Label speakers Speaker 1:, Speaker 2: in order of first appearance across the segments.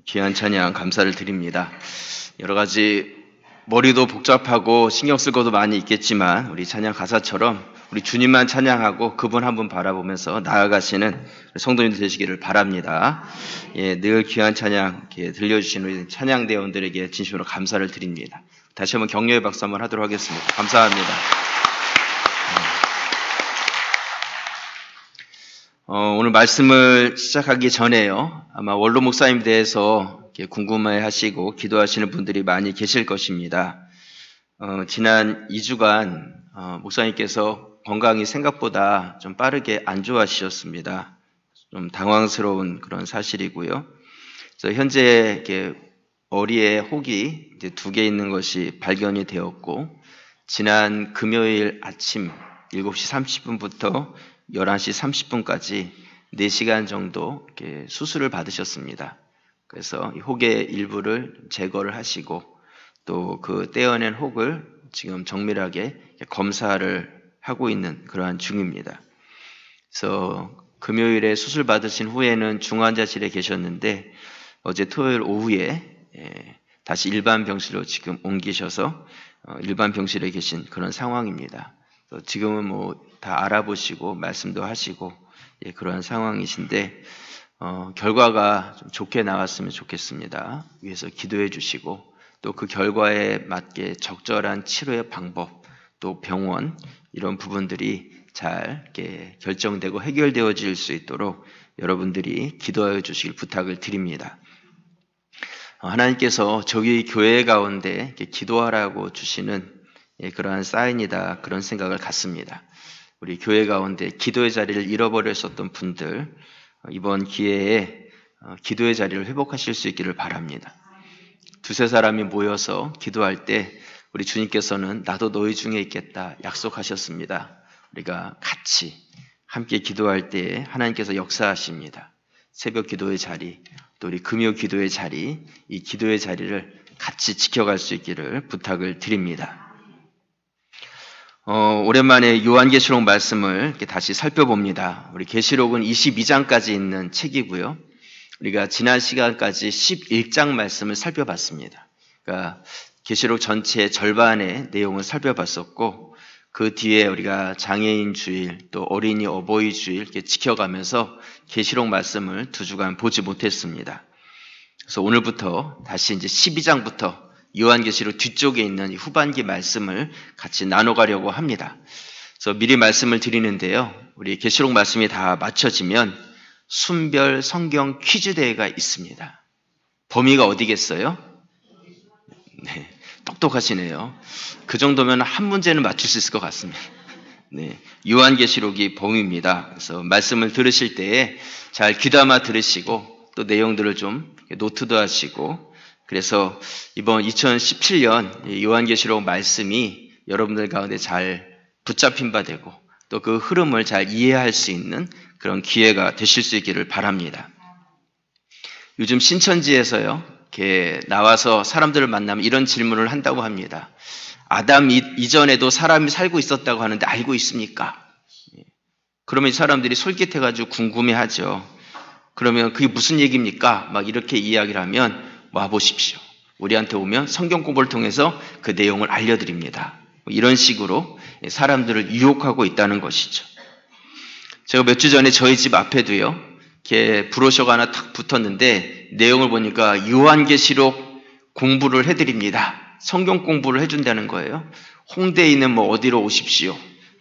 Speaker 1: 귀한 찬양 감사를 드립니다. 여러 가지 머리도 복잡하고 신경 쓸 것도 많이 있겠지만 우리 찬양 가사처럼 우리 주님만 찬양하고 그분 한 분 바라보면서 나아가시는 성도님들 되시기를 바랍니다. 늘 귀한 찬양 들려주시는 우리 찬양대원들에게 진심으로 감사를 드립니다. 다시 한번 격려의 박수 한번 하도록 하겠습니다. 감사합니다. 오늘 말씀을 시작하기 전에요. 아마 원로 목사님에 대해서 궁금해 하시고 기도하시는 분들이 많이 계실 것입니다. 지난 2주간 목사님께서 건강이 생각보다 좀 빠르게 안 좋아지셨습니다. 좀 당황스러운 그런 사실이고요. 그래서 현재 머리에 혹이 이제 2개 있는 것이 발견이 되었고, 지난 금요일 아침 7시 30분부터 11시 30분까지 4시간 정도 수술을 받으셨습니다. 그래서 이 혹의 일부를 제거를 하시고 또 그 떼어낸 혹을 지금 정밀하게 검사를 하고 있는 그러한 중입니다. 그래서 금요일에 수술 받으신 후에는 중환자실에 계셨는데 어제 토요일 오후에 다시 일반 병실로 지금 옮기셔서 일반 병실에 계신 그런 상황입니다. 지금은 뭐 다 알아보시고 말씀도 하시고 그러한 상황이신데 결과가 좀 좋게 나왔으면 좋겠습니다. 위해서 기도해 주시고 또 그 결과에 맞게 적절한 치료의 방법 또 병원 이런 부분들이 잘 이렇게 결정되고 해결되어질 수 있도록 여러분들이 기도하여 주시길 부탁을 드립니다. 하나님께서 저희 교회 가운데 기도하라고 주시는 그러한 사인이다, 그런 생각을 갖습니다. 우리 교회 가운데 기도의 자리를 잃어버렸었던 분들 이번 기회에 기도의 자리를 회복하실 수 있기를 바랍니다. 2-3 사람이 모여서 기도할 때 우리 주님께서는 나도 너희 중에 있겠다 약속하셨습니다. 우리가 같이 함께 기도할 때 하나님께서 역사하십니다. 새벽 기도의 자리, 또 우리 금요 기도의 자리, 이 기도의 자리를 같이 지켜갈 수 있기를 부탁을 드립니다. 오랜만에 요한계시록 말씀을 이렇게 다시 살펴봅니다. 우리 계시록은 22장까지 있는 책이고요. 우리가 지난 시간까지 11장 말씀을 살펴봤습니다. 그러니까 계시록 전체 절반의 내용을 살펴봤었고 그 뒤에 우리가 장애인 주일 또 어린이 어버이 주일 이렇게 지켜가면서 계시록 말씀을 2주간 보지 못했습니다. 그래서 오늘부터 다시 이제 12장부터 요한계시록 뒤쪽에 있는 후반기 말씀을 같이 나눠가려고 합니다. 그래서 미리 말씀을 드리는데요. 우리 계시록 말씀이 다 맞춰지면 순별 성경 퀴즈 대회가 있습니다. 범위가 어디겠어요? 네, 똑똑하시네요. 그 정도면 한 문제는 맞출 수 있을 것 같습니다. 네, 요한계시록이 범위입니다. 그래서 말씀을 들으실 때에 잘 귀담아 들으시고 또 내용들을 좀 노트도 하시고 그래서 이번 2017년 요한계시록 말씀이 여러분들 가운데 잘 붙잡힌 바 되고 또 그 흐름을 잘 이해할 수 있는 그런 기회가 되실 수 있기를 바랍니다. 요즘 신천지에서요, 이렇게 나와서 사람들을 만나면 이런 질문을 한다고 합니다. 아담 이전에도 사람이 살고 있었다고 하는데 알고 있습니까? 그러면 이 사람들이 솔깃해가지고 궁금해하죠. 그러면 그게 무슨 얘기입니까? 막 이렇게 이야기를 하면 와보십시오. 우리한테 오면 성경 공부를 통해서 그 내용을 알려드립니다. 이런 식으로 사람들을 유혹하고 있다는 것이죠. 제가 몇 주 전에 저희 집 앞에도요, 이렇게 브로셔가 하나 탁 붙었는데 내용을 보니까 요한계시록 공부를 해드립니다. 성경 공부를 해준다는 거예요. 홍대에 있는 뭐 어디로 오십시오.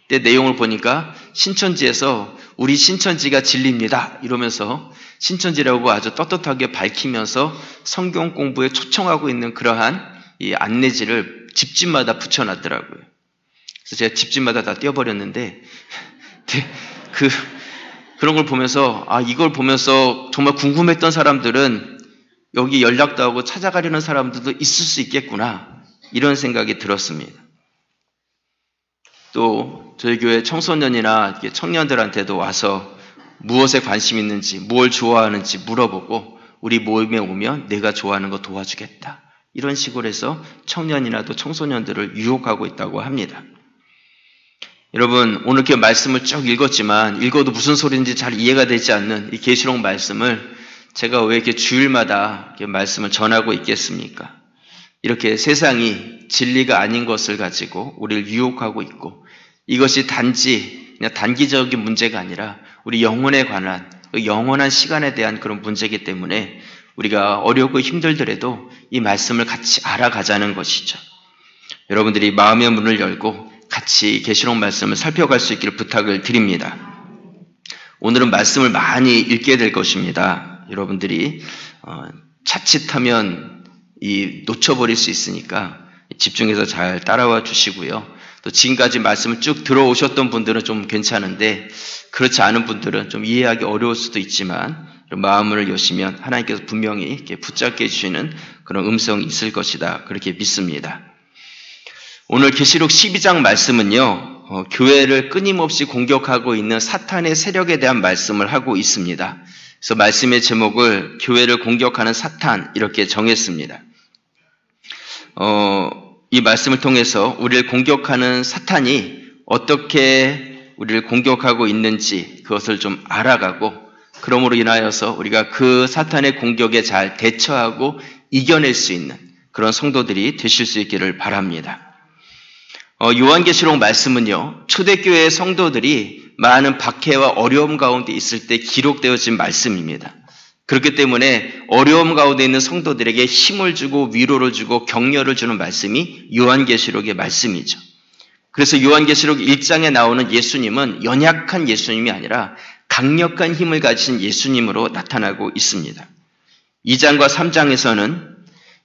Speaker 1: 근데 내용을 보니까 신천지에서 우리 신천지가 진리입니다. 이러면서 신천지라고 아주 떳떳하게 밝히면서 성경 공부에 초청하고 있는 그러한 이 안내지를 집집마다 붙여놨더라고요. 그래서 제가 집집마다 다 떼어버렸는데 그런 걸 보면서 이걸 보면서 정말 궁금했던 사람들은 여기 연락도 하고 찾아가려는 사람들도 있을 수 있겠구나 이런 생각이 들었습니다. 또 저희 교회 청소년이나 청년들한테도 와서 무엇에 관심 있는지, 무엇을 좋아하는지 물어보고 우리 모임에 오면 내가 좋아하는 거 도와주겠다. 이런 식으로 해서 청년이나 또 청소년들을 유혹하고 있다고 합니다. 여러분, 오늘 이렇게 말씀을 쭉 읽었지만 읽어도 무슨 소리인지 잘 이해가 되지 않는 이 계시록 말씀을 제가 왜 이렇게 주일마다 이렇게 말씀을 전하고 있겠습니까? 이렇게 세상이 진리가 아닌 것을 가지고 우리를 유혹하고 있고, 이것이 단지 그냥 단기적인 문제가 아니라 우리 영혼에 관한 영원한 시간에 대한 그런 문제이기 때문에 우리가 어렵고 힘들더라도 이 말씀을 같이 알아가자는 것이죠. 여러분들이 마음의 문을 열고 같이 계시록 말씀을 살펴갈 수 있기를 부탁을 드립니다. 오늘은 말씀을 많이 읽게 될 것입니다. 여러분들이 자칫하면 놓쳐버릴 수 있으니까 집중해서 잘 따라와 주시고요. 또 지금까지 말씀을 쭉 들어오셨던 분들은 좀 괜찮은데, 그렇지 않은 분들은 좀 이해하기 어려울 수도 있지만 마음을 여시면 하나님께서 분명히 이렇게 붙잡게 해주시는 그런 음성이 있을 것이다, 그렇게 믿습니다. 오늘 계시록 12장 말씀은요, 교회를 끊임없이 공격하고 있는 사탄의 세력에 대한 말씀을 하고 있습니다. 그래서 말씀의 제목을 교회를 공격하는 사탄, 이렇게 정했습니다. 이 말씀을 통해서 우리를 공격하는 사탄이 어떻게 우리를 공격하고 있는지 그것을 좀 알아가고, 그러므로 인하여서 우리가 그 사탄의 공격에 잘 대처하고 이겨낼 수 있는 그런 성도들이 되실 수 있기를 바랍니다. 요한계시록 말씀은요, 초대교회의 성도들이 많은 박해와 어려움 가운데 있을 때 기록되어진 말씀입니다. 그렇기 때문에 어려움 가운데 있는 성도들에게 힘을 주고 위로를 주고 격려를 주는 말씀이 요한계시록의 말씀이죠. 그래서 요한계시록 1장에 나오는 예수님은 연약한 예수님이 아니라 강력한 힘을 가진 예수님으로 나타나고 있습니다. 2장과 3장에서는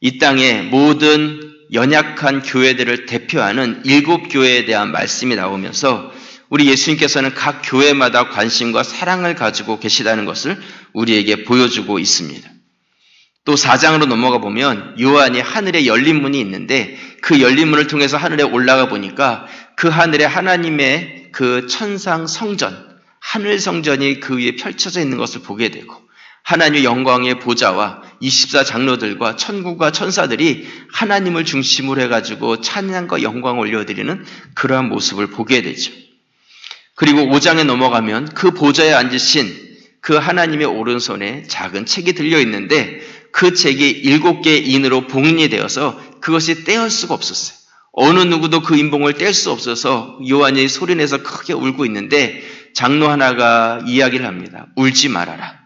Speaker 1: 이 땅의 모든 연약한 교회들을 대표하는 7교회에 대한 말씀이 나오면서 우리 예수님께서는 각 교회마다 관심과 사랑을 가지고 계시다는 것을 우리에게 보여주고 있습니다. 또 4장으로 넘어가 보면 요한이 하늘에 열린 문이 있는데, 그 열린 문을 통해서 하늘에 올라가 보니까 그 하늘에 하나님의 그 천상 성전, 하늘 성전이 그 위에 펼쳐져 있는 것을 보게 되고, 하나님의 영광의 보좌와 24장로들과 천국과 천사들이 하나님을 중심으로 해가지고 찬양과 영광을 올려드리는 그러한 모습을 보게 되죠. 그리고 5장에 넘어가면 그 보좌에 앉으신 그 하나님의 오른손에 작은 책이 들려 있는데, 그 책이 7개의 인으로 봉인이 되어서 그것이 떼을 수가 없었어요. 어느 누구도 그 인봉을 뗄 수 없어서 요한이 소리내서 크게 울고 있는데, 장로 하나가 이야기를 합니다. 울지 말아라.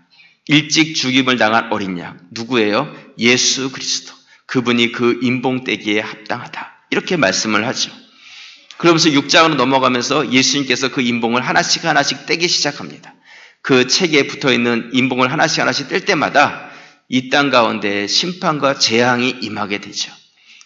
Speaker 1: 일찍 죽임을 당한 어린 양, 누구예요? 예수 그리스도. 그분이 그 인봉 떼기에 합당하다, 이렇게 말씀을 하죠. 그러면서 6장으로 넘어가면서 예수님께서 그 인봉을 하나씩 떼기 시작합니다. 그 책에 붙어있는 인봉을 하나씩 뗄 때마다 이 땅 가운데 심판과 재앙이 임하게 되죠.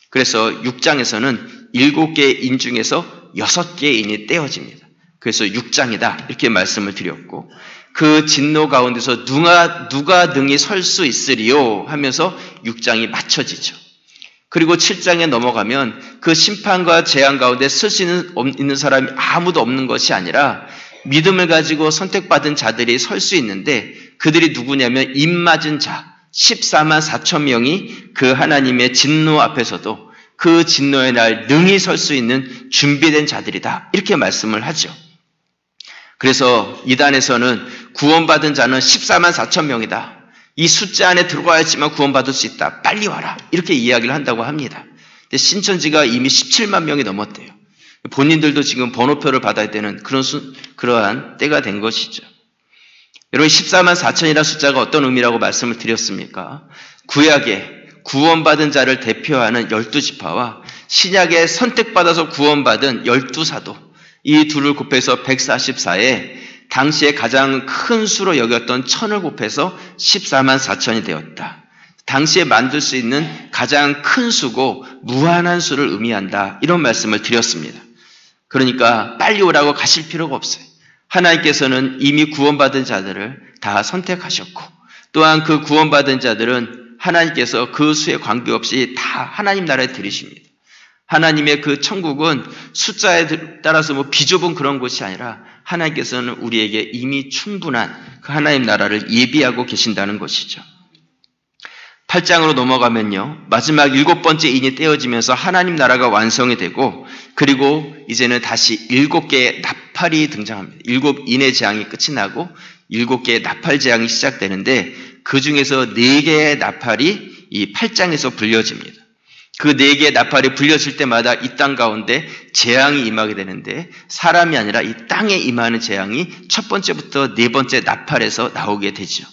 Speaker 1: 그래서 6장에서는 7개의 인 중에서 6개의 인이 떼어집니다. 그래서 6장이다, 이렇게 말씀을 드렸고, 그 진노 가운데서 누가 능히 설 수 있으리요 하면서 6장이 맞춰지죠. 그리고 7장에 넘어가면 그 심판과 재앙 가운데 쓸 수 있는 사람이 아무도 없는 것이 아니라 믿음을 가지고 선택받은 자들이 설 수 있는데, 그들이 누구냐면 입맞은 자 14만 4천 명이 그 하나님의 진노 앞에서도 그 진노의 날 능히 설 수 있는 준비된 자들이다, 이렇게 말씀을 하죠. 그래서 이단에서는 구원받은 자는 14만 4천 명이다. 이 숫자 안에 들어가야지만 구원받을 수 있다. 빨리 와라, 이렇게 이야기를 한다고 합니다. 근데 신천지가 이미 17만 명이 넘었대요. 본인들도 지금 번호표를 받아야 되는 그러한 때가 된 것이죠. 여러분, 14만 4천이라는 숫자가 어떤 의미라고 말씀을 드렸습니까? 구약에 구원받은 자를 대표하는 12지파와 신약에 선택받아서 구원받은 12사도, 이 둘을 곱해서 144에 당시에 가장 큰 수로 여겼던 1000을 곱해서 14만 4천이 되었다. 당시에 만들 수 있는 가장 큰 수고 무한한 수를 의미한다, 이런 말씀을 드렸습니다. 그러니까 빨리 오라고 가실 필요가 없어요. 하나님께서는 이미 구원받은 자들을 다 선택하셨고, 또한 그 구원받은 자들은 하나님께서 그 수에 관계없이 다 하나님 나라에 들이십니다. 하나님의 그 천국은 숫자에 따라서 비좁은 그런 곳이 아니라 하나님께서는 우리에게 이미 충분한 그 하나님 나라를 예비하고 계신다는 것이죠. 8장으로 넘어가면요, 마지막 7번째 인이 떼어지면서 하나님 나라가 완성이 되고, 그리고 이제는 다시 7개의 나팔이 등장합니다. 7인의 재앙이 끝이 나고 7개의 나팔 재앙이 시작되는데, 그 중에서 4개의 나팔이 이 8장에서 불려집니다. 그 4개의 나팔이 불려질 때마다 이 땅 가운데 재앙이 임하게 되는데 사람이 아니라 이 땅에 임하는 재앙이 첫 번째부터 4번째 나팔에서 나오게 되죠.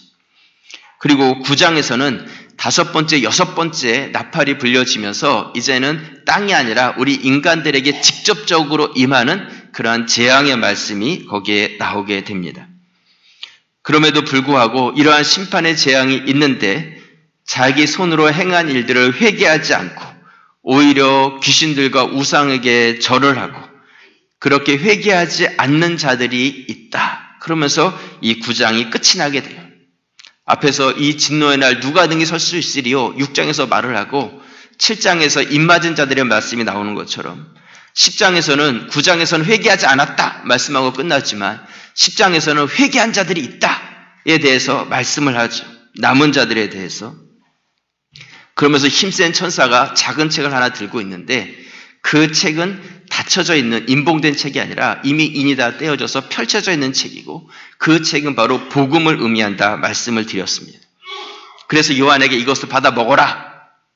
Speaker 1: 그리고 9장에서는 5번째, 6번째 나팔이 불려지면서 이제는 땅이 아니라 우리 인간들에게 직접적으로 임하는 그러한 재앙의 말씀이 거기에 나오게 됩니다. 그럼에도 불구하고 이러한 심판의 재앙이 있는데 자기 손으로 행한 일들을 회개하지 않고 오히려 귀신들과 우상에게 절을 하고 그렇게 회개하지 않는 자들이 있다. 그러면서 이 9장이 끝이 나게 돼요. 앞에서 이 진노의 날 누가 능히 설 수 있으리요? 6장에서 말을 하고 7장에서 입맞은 자들의 말씀이 나오는 것처럼 10장에서는 9장에서는 회개하지 않았다 말씀하고 끝났지만 10장에서는 회개한 자들이 있다에 대해서 말씀을 하죠. 남은 자들에 대해서. 그러면서 힘센 천사가 작은 책을 하나 들고 있는데 그 책은 닫혀져 있는 인봉된 책이 아니라 이미 인이 다 떼어져서 펼쳐져 있는 책이고 그 책은 바로 복음을 의미한다 말씀을 드렸습니다. 그래서 요한에게 이것을 받아 먹어라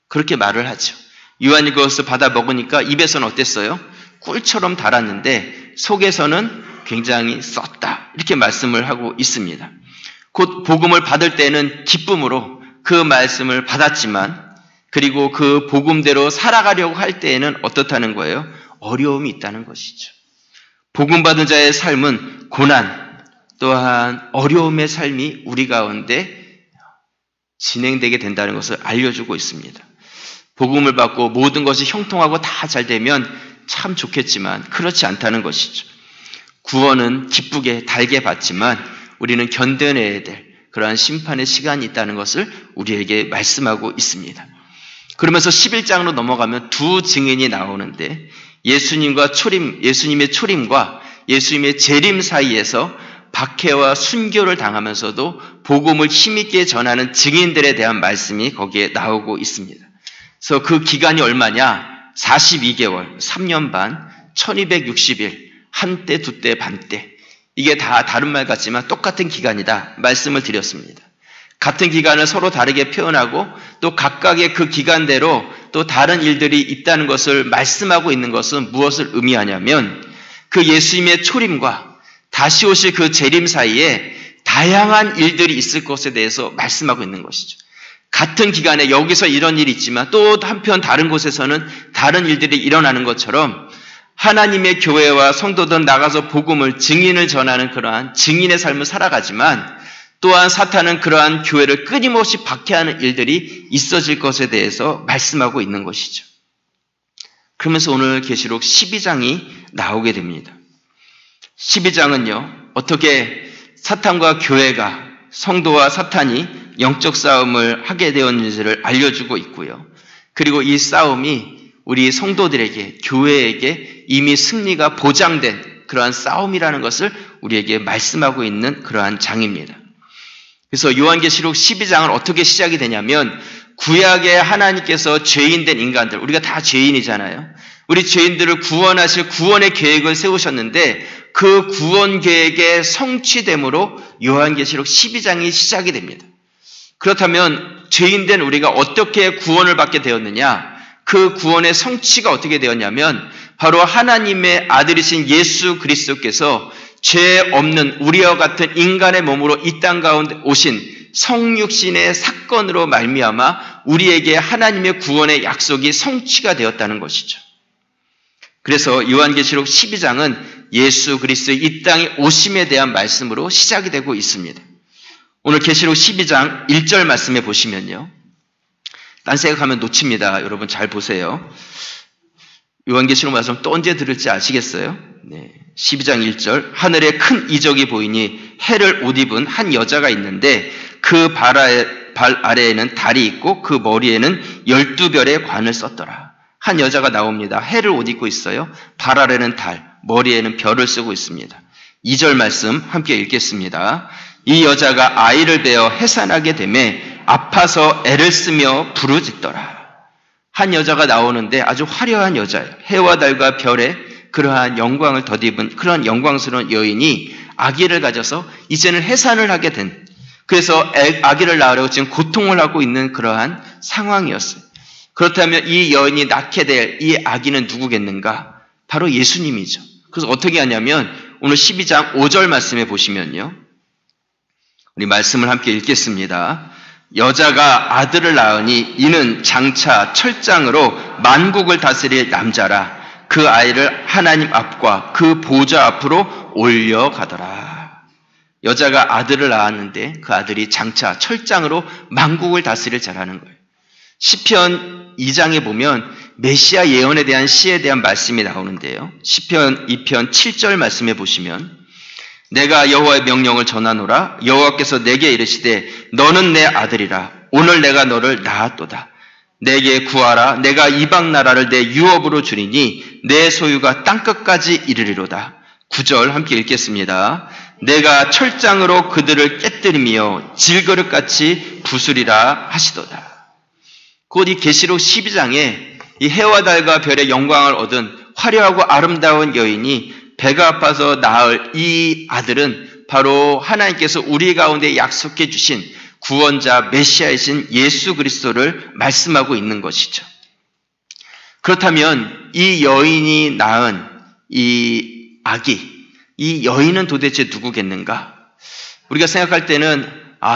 Speaker 1: 그렇게 말을 하죠. 요한이 그것을 받아 먹으니까 입에서는 어땠어요? 꿀처럼 달았는데 속에서는 굉장히 썼다 이렇게 말씀을 하고 있습니다. 곧 복음을 받을 때는 기쁨으로 그 말씀을 받았지만 그리고 그 복음대로 살아가려고 할 때에는 어떻다는 거예요? 어려움이 있다는 것이죠. 복음 받은 자의 삶은 고난 또한 어려움의 삶이 우리 가운데 진행되게 된다는 것을 알려주고 있습니다. 복음을 받고 모든 것이 형통하고 다 잘 되면 참 좋겠지만 그렇지 않다는 것이죠. 구원은 기쁘게 달게 받지만 우리는 견뎌내야 될 그러한 심판의 시간이 있다는 것을 우리에게 말씀하고 있습니다. 그러면서 11장으로 넘어가면 두 증인이 나오는데 예수님의 초림과 예수님의 재림 사이에서 박해와 순교를 당하면서도 복음을 힘있게 전하는 증인들에 대한 말씀이 거기에 나오고 있습니다. 그래서 그 기간이 얼마냐? 42개월, 3년 반, 1260일, 한때, 두때, 반때. 이게 다 다른 말 같지만 똑같은 기간이다 말씀을 드렸습니다. 같은 기간을 서로 다르게 표현하고 또 각각의 그 기간대로 또 다른 일들이 있다는 것을 말씀하고 있는 것은 무엇을 의미하냐면 그 예수님의 초림과 다시 오실 그 재림 사이에 다양한 일들이 있을 것에 대해서 말씀하고 있는 것이죠. 같은 기간에 여기서 이런 일이 있지만 또 한편 다른 곳에서는 다른 일들이 일어나는 것처럼 하나님의 교회와 성도들 나가서 복음을 증인을 전하는 그러한 증인의 삶을 살아가지만 또한 사탄은 그러한 교회를 끊임없이 박해하는 일들이 있어질 것에 대해서 말씀하고 있는 것이죠. 그러면서 오늘 계시록 12장이 나오게 됩니다. 12장은요, 어떻게 사탄과 교회가 성도와 사탄이 영적 싸움을 하게 되었는지를 알려주고 있고요. 그리고 이 싸움이 우리 성도들에게, 교회에게 이미 승리가 보장된 그러한 싸움이라는 것을 우리에게 말씀하고 있는 그러한 장입니다. 그래서 요한계시록 12장은 어떻게 시작이 되냐면 구약의 하나님께서 죄인된 인간들, 우리가 다 죄인이잖아요. 우리 죄인들을 구원하실 구원의 계획을 세우셨는데 그 구원 계획의 성취됨으로 요한계시록 12장이 시작이 됩니다. 그렇다면 죄인된 우리가 어떻게 구원을 받게 되었느냐? 그 구원의 성취가 어떻게 되었냐면 바로 하나님의 아들이신 예수 그리스도께서 죄 없는 우리와 같은 인간의 몸으로 이 땅 가운데 오신 성육신의 사건으로 말미암아 우리에게 하나님의 구원의 약속이 성취가 되었다는 것이죠. 그래서 요한계시록 12장은 예수 그리스도의 이 땅에 오심에 대한 말씀으로 시작이 되고 있습니다. 오늘 계시록 12장 1절 말씀에 보시면요. 딴 생각하면 놓칩니다. 여러분 잘 보세요. 요한계시록 말씀 또 언제 들을지 아시겠어요? 네. 12장 1절 하늘에 큰 이적이 보이니 해를 옷 입은 한 여자가 있는데 그 발 아래에는 달이 있고 그 머리에는 12별의 관을 썼더라. 한 여자가 나옵니다. 해를 옷 입고 있어요. 발 아래는 달, 머리에는 별을 쓰고 있습니다. 2절 말씀 함께 읽겠습니다. 이 여자가 아이를 베어 해산하게 되매 아파서 애를 쓰며 부르짖더라. 한 여자가 나오는데 아주 화려한 여자예요. 해와 달과 별에 그러한 영광을 덧입은 그런 영광스러운 여인이 아기를 가져서 이제는 해산을 하게 된 그래서 아기를 낳으려고 지금 고통을 하고 있는 그러한 상황이었어요. 그렇다면 이 여인이 낳게 될 이 아기는 누구겠는가? 바로 예수님이죠. 그래서 어떻게 하냐면 오늘 12장 5절 말씀에 보시면요. 우리 말씀을 함께 읽겠습니다. 여자가 아들을 낳으니 이는 장차 철장으로 만국을 다스릴 남자라. 그 아이를 하나님 앞과 그 보좌 앞으로 올려가더라. 여자가 아들을 낳았는데 그 아들이 장차 철장으로 만국을 다스릴 자라는 거예요. 시편 2장에 보면 메시아 예언에 대한 시에 대한 말씀이 나오는데요. 시편 2편 7절 말씀에 보시면 내가 여호와의 명령을 전하노라. 여호와께서 내게 이르시되 너는 내 아들이라. 오늘 내가 너를 낳았도다. 내게 구하라. 내가 이방 나라를 내 유업으로 주리니 내 소유가 땅끝까지 이르리로다. 9절 함께 읽겠습니다. 내가 철장으로 그들을 깨뜨리며 질그릇같이 부수리라 하시도다. 곧 이 계시록 12장에 이 해와 달과 별의 영광을 얻은 화려하고 아름다운 여인이 배가 아파서 낳을 이 아들은 바로 하나님께서 우리 가운데 약속해 주신 구원자 메시아이신 예수 그리스도를 말씀하고 있는 것이죠. 그렇다면 이 여인이 낳은 이 아기, 이 여인은 도대체 누구겠는가? 우리가 생각할 때는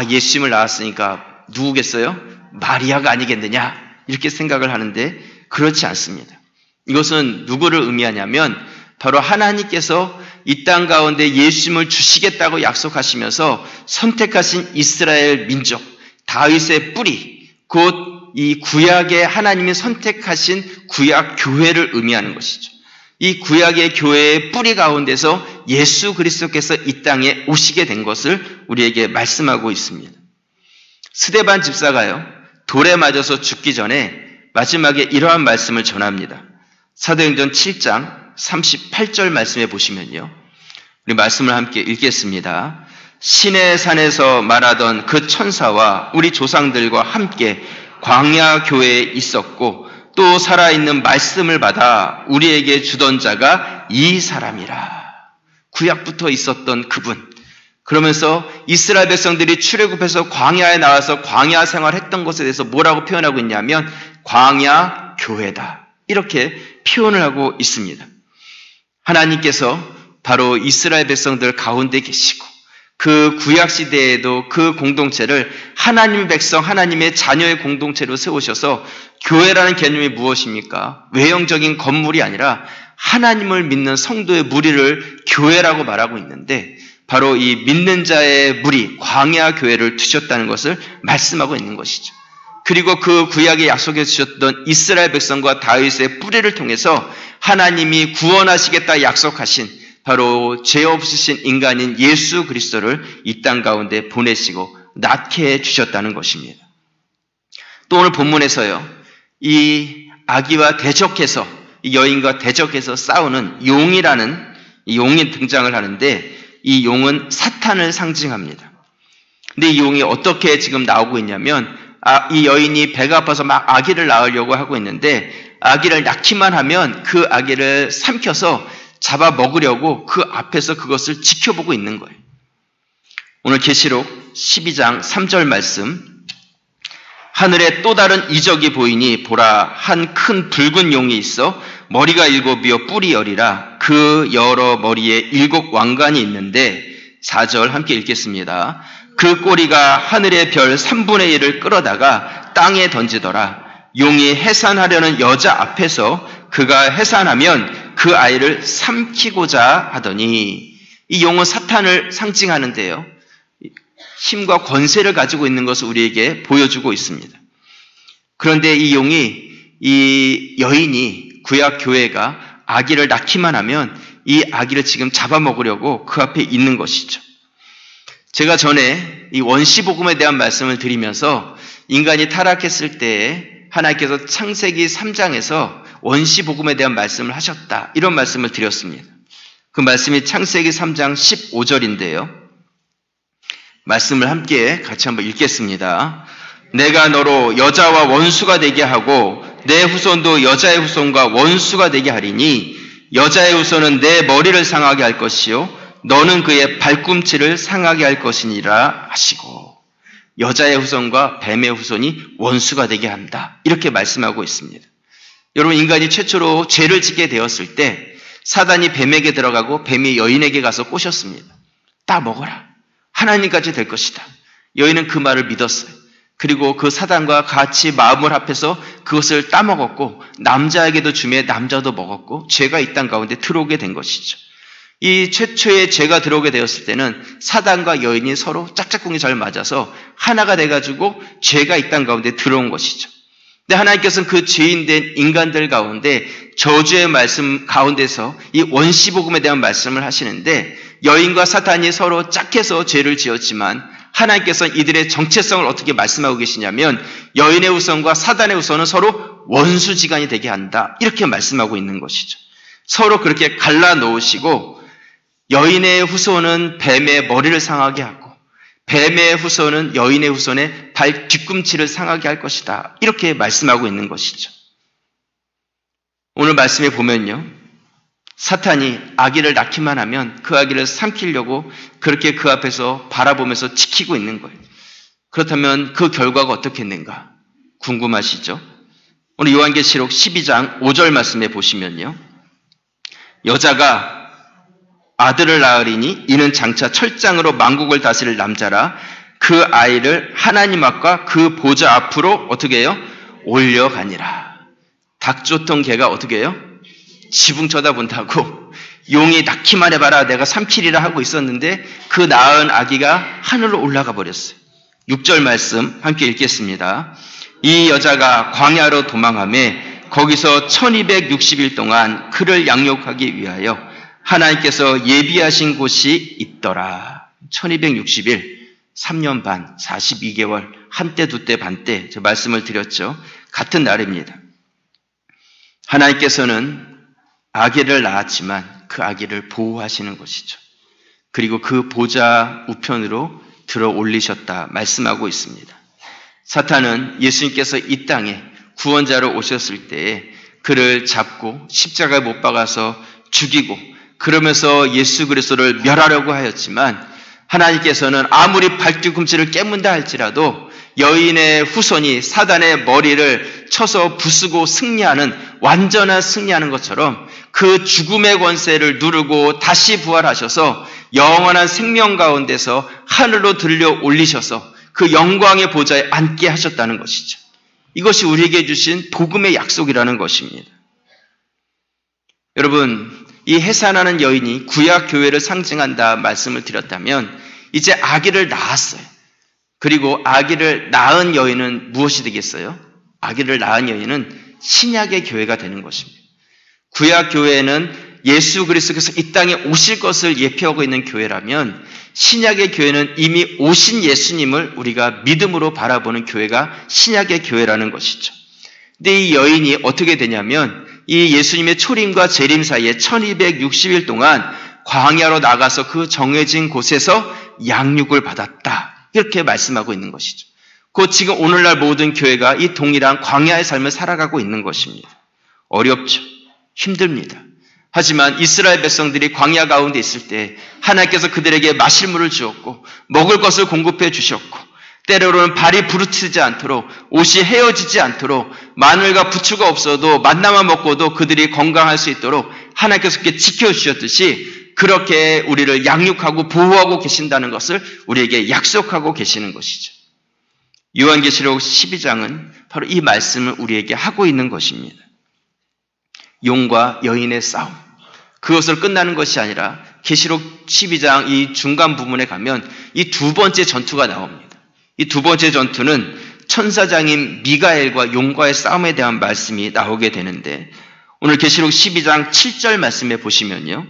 Speaker 1: 예수님을 낳았으니까 누구겠어요? 마리아가 아니겠느냐? 이렇게 생각을 하는데 그렇지 않습니다. 이것은 누구를 의미하냐면 바로 하나님께서 이 땅 가운데 예수님을 주시겠다고 약속하시면서 선택하신 이스라엘 민족, 다윗의 뿌리, 곧 이 구약의 하나님이 선택하신 구약 교회를 의미하는 것이죠. 이 구약의 교회의 뿌리 가운데서 예수 그리스도께서 이 땅에 오시게 된 것을 우리에게 말씀하고 있습니다. 스데반 집사가요, 돌에 맞아서 죽기 전에 마지막에 이러한 말씀을 전합니다. 사도행전 7장 38절 말씀에 보시면요. 우리 말씀을 함께 읽겠습니다. 신의 산에서 말하던 그 천사와 우리 조상들과 함께 광야 교회에 있었고 또 살아있는 말씀을 받아 우리에게 주던 자가 이 사람이라. 구약부터 있었던 그분. 그러면서 이스라엘 백성들이 출애굽해서 광야에 나와서 광야 생활했던 것에 대해서 뭐라고 표현하고 있냐면 광야 교회다. 이렇게 표현을 하고 있습니다. 하나님께서 바로 이스라엘 백성들 가운데 계시고 그 구약 시대에도 그 공동체를 하나님의 백성, 하나님의 자녀의 공동체로 세우셔서 교회라는 개념이 무엇입니까? 외형적인 건물이 아니라 하나님을 믿는 성도의 무리를 교회라고 말하고 있는데 바로 이 믿는 자의 무리, 광야 교회를 두셨다는 것을 말씀하고 있는 것이죠. 그리고 그 구약에 약속해 주셨던 이스라엘 백성과 다윗의 뿌리를 통해서 하나님이 구원하시겠다 약속하신 바로 죄 없으신 인간인 예수 그리스도를 이 땅 가운데 보내시고 낳게 해주셨다는 것입니다. 또 오늘 본문에서요, 이 아기와 대적해서, 이 여인과 대적해서 싸우는 용이라는 이 용이 등장을 하는데 이 용은 사탄을 상징합니다. 근데 이 용이 어떻게 지금 나오고 있냐면 이 여인이 배가 아파서 막 아기를 낳으려고 하고 있는데 아기를 낳기만 하면 그 아기를 삼켜서 잡아 먹으려고 그 앞에서 그것을 지켜보고 있는 거예요. 오늘 계시록 12장 3절 말씀, 하늘에 또 다른 이적이 보이니 보라 한 큰 붉은 용이 있어 머리가 7이요 뿔이 10이라 그 여러 머리에 7 왕관이 있는데 4절 함께 읽겠습니다. 그 꼬리가 하늘의 별 3분의 1을 끌어다가 땅에 던지더라. 용이 해산하려는 여자 앞에서 그가 해산하면 그 아이를 삼키고자 하더니, 이 용은 사탄을 상징하는데요, 힘과 권세를 가지고 있는 것을 우리에게 보여주고 있습니다. 그런데 이 용이, 이 여인이, 구약 교회가 아기를 낳기만 하면 이 아기를 지금 잡아먹으려고 그 앞에 있는 것이죠. 제가 전에 이 원시복음에 대한 말씀을 드리면서 인간이 타락했을 때에 하나님께서 창세기 3장에서 원시복음에 대한 말씀을 하셨다, 이런 말씀을 드렸습니다. 그 말씀이 창세기 3장 15절인데요. 말씀을 함께 같이 한번 읽겠습니다. 내가 너로 여자와 원수가 되게 하고 내 후손도 여자의 후손과 원수가 되게 하리니 여자의 후손은 내 머리를 상하게 할 것이요 너는 그의 발꿈치를 상하게 할 것이니라 하시고. 여자의 후손과 뱀의 후손이 원수가 되게 한다. 이렇게 말씀하고 있습니다. 여러분, 인간이 최초로 죄를 짓게 되었을 때 사단이 뱀에게 들어가고 뱀이 여인에게 가서 꼬셨습니다. 따 먹어라. 하나님까지 될 것이다. 여인은 그 말을 믿었어요. 그리고 그 사단과 같이 마음을 합해서 그것을 따먹었고 남자에게도 주며 남자도 먹었고 죄가 이 땅 가운데 들어오게 된 것이죠. 이 최초의 죄가 들어오게 되었을 때는 사단과 여인이 서로 짝짝꿍이 잘 맞아서 하나가 돼가지고 죄가 이 땅 가운데 들어온 것이죠. 근데 하나님께서는 그 죄인된 인간들 가운데 저주의 말씀 가운데서 이 원시복음에 대한 말씀을 하시는데 여인과 사탄이 서로 짝해서 죄를 지었지만 하나님께서는 이들의 정체성을 어떻게 말씀하고 계시냐면 여인의 후손과 사단의 후손은 서로 원수지간이 되게 한다. 이렇게 말씀하고 있는 것이죠. 서로 그렇게 갈라놓으시고 여인의 후손은 뱀의 머리를 상하게 하고 뱀의 후손은 여인의 후손의 발 뒤꿈치를 상하게 할 것이다. 이렇게 말씀하고 있는 것이죠. 오늘 말씀에 보면요. 사탄이 아기를 낳기만 하면 그 아기를 삼키려고 그렇게 그 앞에서 바라보면서 지키고 있는 거예요. 그렇다면 그 결과가 어떻겠는가? 궁금하시죠? 오늘 요한계시록 12장 5절 말씀에 보시면요. 여자가 아들을 낳으리니 이는 장차 철장으로 만국을 다스릴 남자라 그 아이를 하나님 앞과 그 보좌 앞으로 어떻게 해요? 올려가니라. 닭 쫓던 개가 어떻게 해요? 지붕 쳐다본다고 용이 낳기만 해봐라 내가 삼키리라 하고 있었는데 그 낳은 아기가 하늘로 올라가 버렸어요. 6절 말씀 함께 읽겠습니다. 이 여자가 광야로 도망하며 거기서 1260일 동안 그를 양육하기 위하여 하나님께서 예비하신 곳이 있더라. 1260일, 3년 반, 42개월, 한때, 두때, 반때 저 말씀을 드렸죠. 같은 날입니다. 하나님께서는 아기를 낳았지만 그 아기를 보호하시는 것이죠. 그리고 그 보좌 우편으로 들어 올리셨다 말씀하고 있습니다. 사탄은 예수님께서 이 땅에 구원자로 오셨을 때에 그를 잡고 십자가에 못 박아서 죽이고 그러면서 예수 그리스도를 멸하려고 하였지만 하나님께서는 아무리 발뒤꿈치를 깨문다 할지라도 여인의 후손이 사단의 머리를 쳐서 부수고 승리하는 완전한 승리하는 것처럼 그 죽음의 권세를 누르고 다시 부활하셔서 영원한 생명 가운데서 하늘로 들려 올리셔서 그 영광의 보좌에 앉게 하셨다는 것이죠. 이것이 우리에게 주신 복음의 약속이라는 것입니다. 여러분, 이 해산하는 여인이 구약 교회를 상징한다 말씀을 드렸다면 이제 아기를 낳았어요. 그리고 아기를 낳은 여인은 무엇이 되겠어요? 아기를 낳은 여인은 신약의 교회가 되는 것입니다. 구약 교회는 예수 그리스도께서 이 땅에 오실 것을 예표하고 있는 교회라면 신약의 교회는 이미 오신 예수님을 우리가 믿음으로 바라보는 교회가 신약의 교회라는 것이죠. 근데 이 여인이 어떻게 되냐면 이 예수님의 초림과 재림 사이에 1260일 동안 광야로 나가서 그 정해진 곳에서 양육을 받았다. 이렇게 말씀하고 있는 것이죠. 곧 지금 오늘날 모든 교회가 이 동일한 광야의 삶을 살아가고 있는 것입니다. 어렵죠. 힘듭니다. 하지만 이스라엘 백성들이 광야 가운데 있을 때 하나님께서 그들에게 마실 물을 주었고 먹을 것을 공급해 주셨고 때로는 발이 부르트지 않도록 옷이 헤어지지 않도록 마늘과 부추가 없어도 만나만 먹고도 그들이 건강할 수 있도록 하나님께서 그렇게 지켜주셨듯이 그렇게 우리를 양육하고 보호하고 계신다는 것을 우리에게 약속하고 계시는 것이죠. 요한계시록 12장은 바로 이 말씀을 우리에게 하고 있는 것입니다. 용과 여인의 싸움. 그것을 끝나는 것이 아니라 계시록 12장 이 중간 부분에 가면 이 두 번째 전투가 나옵니다. 이 두 번째 전투는 천사장인 미가엘과 용과의 싸움에 대한 말씀이 나오게 되는데 오늘 계시록 12장 7절 말씀에 보시면요.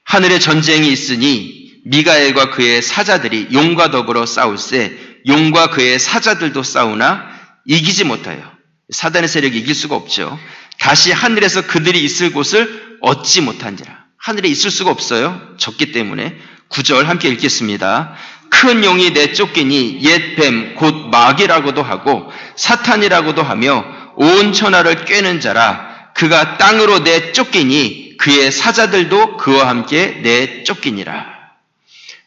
Speaker 1: 하늘에 전쟁이 있으니 미가엘과 그의 사자들이 용과 더불어 싸울세 용과 그의 사자들도 싸우나 이기지 못하여 사단의 세력이 이길 수가 없죠. 다시 하늘에서 그들이 있을 곳을 얻지 못한지라. 하늘에 있을 수가 없어요. 적기 때문에. 9절 함께 읽겠습니다. 큰 용이 내쫓기니 옛 뱀 곧 마귀라고도 하고 사탄이라고도 하며 온 천하를 꿰는 자라. 그가 땅으로 내쫓기니 그의 사자들도 그와 함께 내쫓기니라.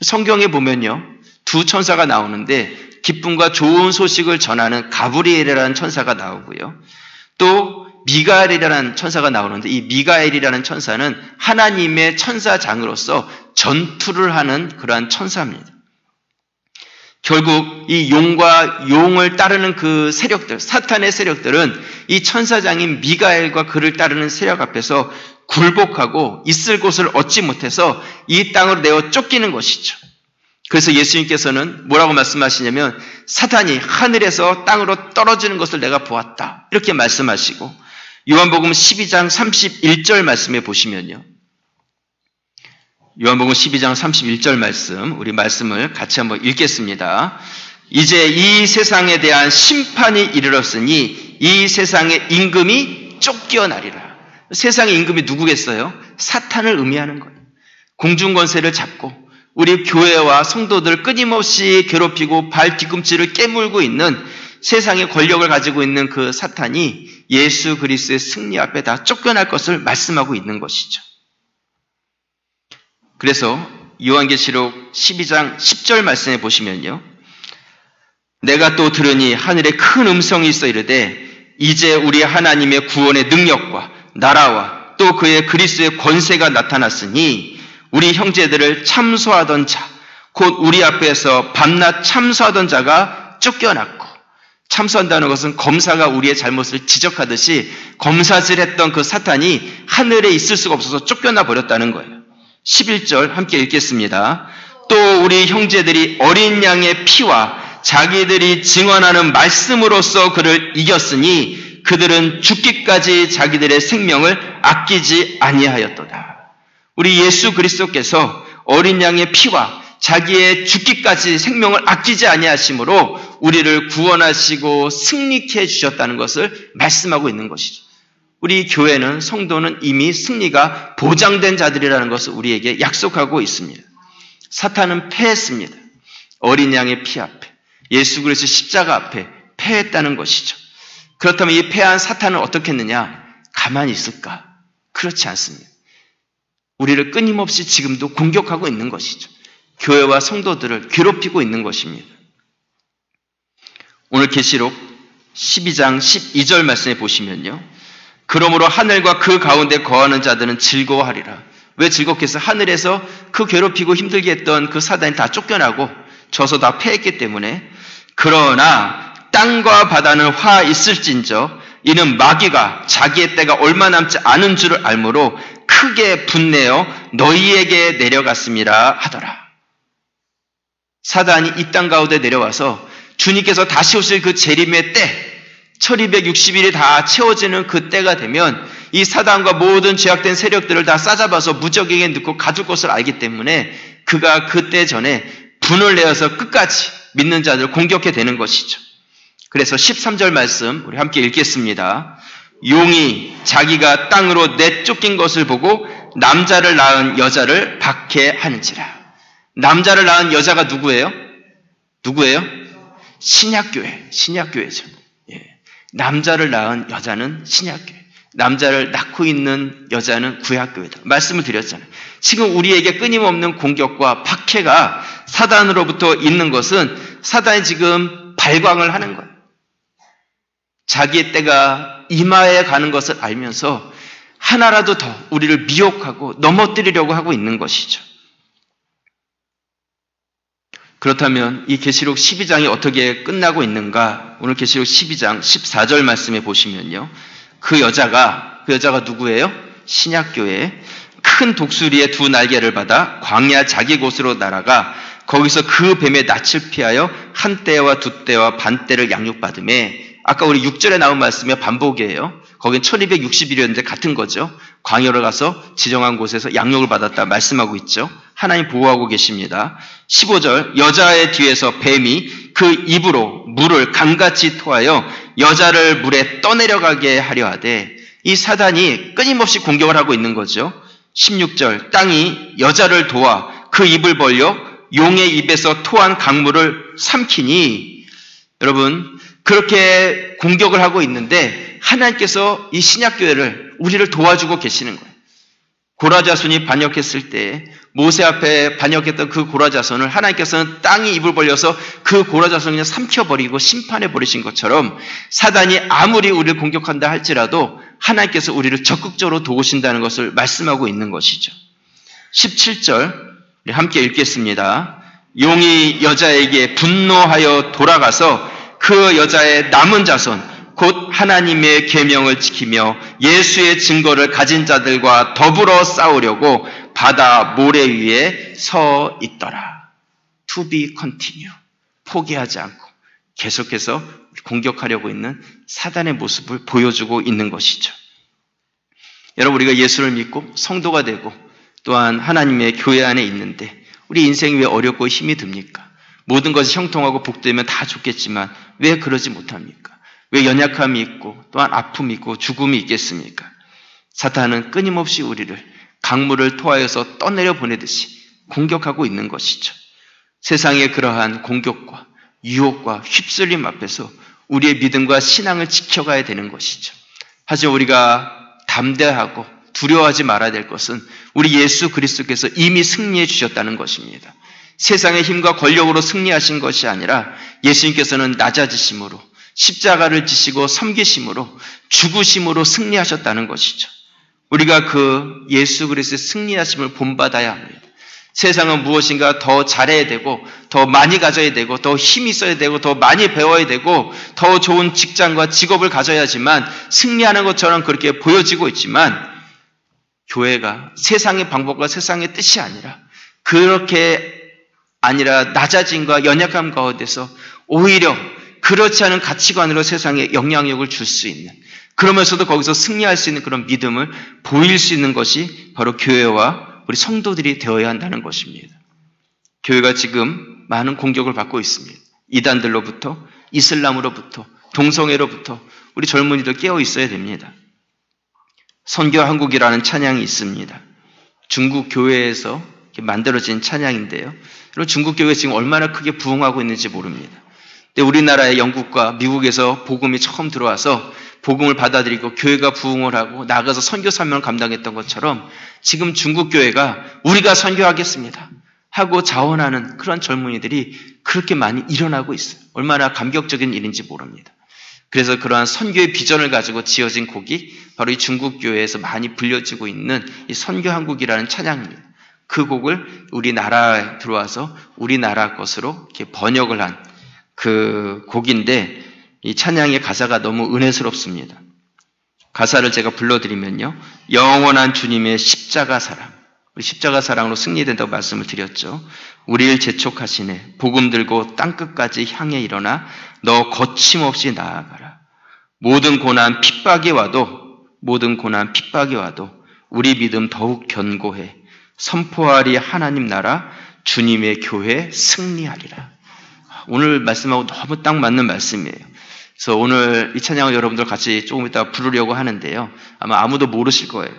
Speaker 1: 성경에 보면요. 두 천사가 나오는데 기쁨과 좋은 소식을 전하는 가브리엘이라는 천사가 나오고요. 또 미가엘이라는 천사가 나오는데 이 미가엘이라는 천사는 하나님의 천사장으로서 전투를 하는 그러한 천사입니다. 결국 이 용과 용을 따르는 그 세력들, 사탄의 세력들은 이 천사장인 미가엘과 그를 따르는 세력 앞에서 굴복하고 있을 곳을 얻지 못해서 이 땅으로 내어 쫓기는 것이죠. 그래서 예수님께서는 뭐라고 말씀하시냐면 사탄이 하늘에서 땅으로 떨어지는 것을 내가 보았다. 이렇게 말씀하시고 요한복음 12장 31절 말씀에 보시면요. 요한복음 12장 31절 말씀, 우리 말씀을 같이 한번 읽겠습니다. 이제 이 세상에 대한 심판이 이르렀으니 이 세상의 임금이 쫓겨나리라. 세상의 임금이 누구겠어요? 사탄을 의미하는 거예요. 공중권세를 잡고 우리 교회와 성도들을 끊임없이 괴롭히고 발 뒤꿈치를 깨물고 있는 세상의 권력을 가지고 있는 그 사탄이 예수 그리스도의 승리 앞에 다 쫓겨날 것을 말씀하고 있는 것이죠. 그래서 요한계시록 12장 10절 말씀에 보시면요. 내가 또 들으니 하늘에 큰 음성이 있어 이르되 이제 우리 하나님의 구원의 능력과 나라와 또 그의 그리스도의 권세가 나타났으니 우리 형제들을 참소하던 자, 곧 우리 앞에서 밤낮 참소하던 자가 쫓겨났고, 참소한다는 것은 검사가 우리의 잘못을 지적하듯이 검사질했던 그 사탄이 하늘에 있을 수가 없어서 쫓겨나 버렸다는 거예요. 11절 함께 읽겠습니다. 또 우리 형제들이 어린 양의 피와 자기들이 증언하는 말씀으로써 그를 이겼으니 그들은 죽기까지 자기들의 생명을 아끼지 아니하였도다. 우리 예수 그리스도께서 어린 양의 피와 자기의 죽기까지 생명을 아끼지 아니하심으로 우리를 구원하시고 승리케 해주셨다는 것을 말씀하고 있는 것이죠. 우리 교회는, 성도는 이미 승리가 보장된 자들이라는 것을 우리에게 약속하고 있습니다. 사탄은 패했습니다. 어린 양의 피 앞에, 예수 그리스도 십자가 앞에 패했다는 것이죠. 그렇다면 이 패한 사탄은 어떻게 했느냐? 가만히 있을까? 그렇지 않습니다. 우리를 끊임없이 지금도 공격하고 있는 것이죠. 교회와 성도들을 괴롭히고 있는 것입니다. 오늘 계시록 12장 12절 말씀에 보시면요. 그러므로 하늘과 그 가운데 거하는 자들은 즐거워하리라. 왜 즐겁겠어? 하늘에서 그 괴롭히고 힘들게 했던 그 사단이 다 쫓겨나고 져서 다 패했기 때문에. 그러나 땅과 바다는 화 있을진저 이는 마귀가 자기의 때가 얼마 남지 않은 줄을 알므로 크게 분내어 너희에게 내려갔음이라 하더라. 사단이 이 땅 가운데 내려와서 주님께서 다시 오실 그 재림의 때, 1260일이 다 채워지는 그 때가 되면 이 사단과 모든 죄악된 세력들을 다 싸잡아서 무적에게 넣고 가둘 것을 알기 때문에 그가 그때 전에 분을 내어서 끝까지 믿는 자들을 공격해 되는 것이죠. 그래서 13절 말씀 우리 함께 읽겠습니다. 용이 자기가 땅으로 내쫓긴 것을 보고 남자를 낳은 여자를 박해하는지라. 남자를 낳은 여자가 누구예요? 누구예요? 신약교회, 신약교회죠. 예. 남자를 낳은 여자는 신약교회, 남자를 낳고 있는 여자는 구약교회다. 말씀을 드렸잖아요. 지금 우리에게 끊임없는 공격과 박해가 사단으로부터 있는 것은 사단이 지금 발광을 하는 거예요. 자기의 때가 이마에 가는 것을 알면서 하나라도 더 우리를 미혹하고 넘어뜨리려고 하고 있는 것이죠. 그렇다면 이 계시록 12장이 어떻게 끝나고 있는가? 오늘 계시록 12장 14절 말씀에 보시면요. 그 여자가 누구예요? 신약교회. 큰 독수리의 두 날개를 받아 광야 자기 곳으로 날아가 거기서 그 뱀의 낯을 피하여 한 때와 두 때와 반 때를 양육받음에, 아까 우리 6절에 나온 말씀의 반복이에요. 거긴 1260일이었는데 같은 거죠. 광야로 가서 지정한 곳에서 양육을 받았다 말씀하고 있죠. 하나님 보호하고 계십니다. 15절 여자의 뒤에서 뱀이 그 입으로 물을 강같이 토하여 여자를 물에 떠내려가게 하려 하되, 이 사단이 끊임없이 공격을 하고 있는 거죠. 16절 땅이 여자를 도와 그 입을 벌려 용의 입에서 토한 강물을 삼키니, 여러분 그렇게 공격을 하고 있는데 하나님께서 이 신약교회를, 우리를 도와주고 계시는 거예요. 고라자손이 반역했을 때 모세 앞에 반역했던 그 고라자손을 하나님께서는 땅이 입을 벌려서 그 고라자손을 그냥 삼켜버리고 심판해 버리신 것처럼 사단이 아무리 우리를 공격한다 할지라도 하나님께서 우리를 적극적으로 도우신다는 것을 말씀하고 있는 것이죠. 17절 우리 함께 읽겠습니다. 용이 여자에게 분노하여 돌아가서 그 여자의 남은 자손 곧 하나님의 계명을 지키며 예수의 증거를 가진 자들과 더불어 싸우려고 바다 모래 위에 서 있더라. To be continue. 포기하지 않고 계속해서 공격하려고 있는 사단의 모습을 보여주고 있는 것이죠. 여러분, 우리가 예수를 믿고 성도가 되고 또한 하나님의 교회 안에 있는데 우리 인생이 왜 어렵고 힘이 듭니까? 모든 것이 형통하고 복되면 다 좋겠지만 왜 그러지 못합니까? 왜 연약함이 있고 또한 아픔이 있고 죽음이 있겠습니까? 사탄은 끊임없이 우리를 강물을 토하여서 떠내려 보내듯이 공격하고 있는 것이죠. 세상의 그러한 공격과 유혹과 휩쓸림 앞에서 우리의 믿음과 신앙을 지켜가야 되는 것이죠. 하지만 우리가 담대하고 두려워하지 말아야 될 것은 우리 예수 그리스도께서 이미 승리해 주셨다는 것입니다. 세상의 힘과 권력으로 승리하신 것이 아니라 예수님께서는 낮아지심으로 십자가를 지시고 섬기심으로 죽으심으로 승리하셨다는 것이죠. 우리가 그 예수 그리스도의 승리하심을 본받아야 합니다. 세상은 무엇인가 더 잘해야 되고 더 많이 가져야 되고 더 힘이 있어야 되고 더 많이 배워야 되고 더 좋은 직장과 직업을 가져야지만 승리하는 것처럼 그렇게 보여지고 있지만 교회가 세상의 방법과 세상의 뜻이 아니라 그렇게 아니라 낮아짐과 연약함 가운데서 오히려 그렇지 않은 가치관으로 세상에 영향력을 줄 수 있는, 그러면서도 거기서 승리할 수 있는 그런 믿음을 보일 수 있는 것이 바로 교회와 우리 성도들이 되어야 한다는 것입니다. 교회가 지금 많은 공격을 받고 있습니다. 이단들로부터, 이슬람으로부터, 동성애로부터 우리 젊은이들 깨어 있어야 됩니다. 선교한국이라는 찬양이 있습니다. 중국 교회에서 만들어진 찬양인데요. 중국 교회가 지금 얼마나 크게 부흥하고 있는지 모릅니다. 근데 우리나라의 영국과 미국에서 복음이 처음 들어와서 복음을 받아들이고 교회가 부흥을 하고 나가서 선교 사명을 감당했던 것처럼 지금 중국 교회가 우리가 선교하겠습니다 하고 자원하는 그런 젊은이들이 그렇게 많이 일어나고 있어요. 얼마나 감격적인 일인지 모릅니다. 그래서 그러한 선교의 비전을 가지고 지어진 곡이 바로 이 중국 교회에서 많이 불려지고 있는 이 선교한국이라는 찬양입니다. 그 곡을 우리나라에 들어와서 우리나라 것으로 이렇게 번역을 한 그 곡인데 이 찬양의 가사가 너무 은혜스럽습니다. 가사를 제가 불러드리면요. 영원한 주님의 십자가 사랑, 우리 십자가 사랑으로 승리된다고 말씀을 드렸죠. 우리를 재촉하시네. 복음 들고 땅끝까지 향해 일어나 너 거침없이 나아가라. 모든 고난 핍박이 와도 우리 믿음 더욱 견고해. 선포하리 하나님 나라 주님의 교회 승리하리라. 오늘 말씀하고 너무 딱 맞는 말씀이에요. 그래서 오늘 이 찬양을 여러분들 같이 조금 이따 부르려고 하는데요. 아마 아무도 모르실 거예요.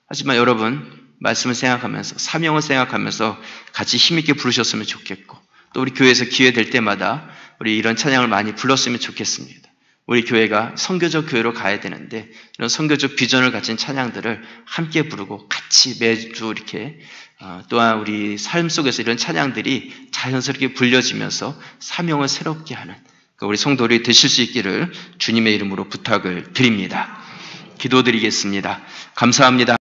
Speaker 1: 하지만 여러분 말씀을 생각하면서 사명을 생각하면서 같이 힘있게 부르셨으면 좋겠고 또 우리 교회에서 기회 될 때마다 우리 이런 찬양을 많이 불렀으면 좋겠습니다. 우리 교회가 선교적 교회로 가야 되는데 이런 선교적 비전을 가진 찬양들을 함께 부르고 같이 매주 이렇게 또한 우리 삶 속에서 이런 찬양들이 자연스럽게 불려지면서 사명을 새롭게 하는 우리 성도들이 되실 수 있기를 주님의 이름으로 부탁을 드립니다. 기도드리겠습니다. 감사합니다.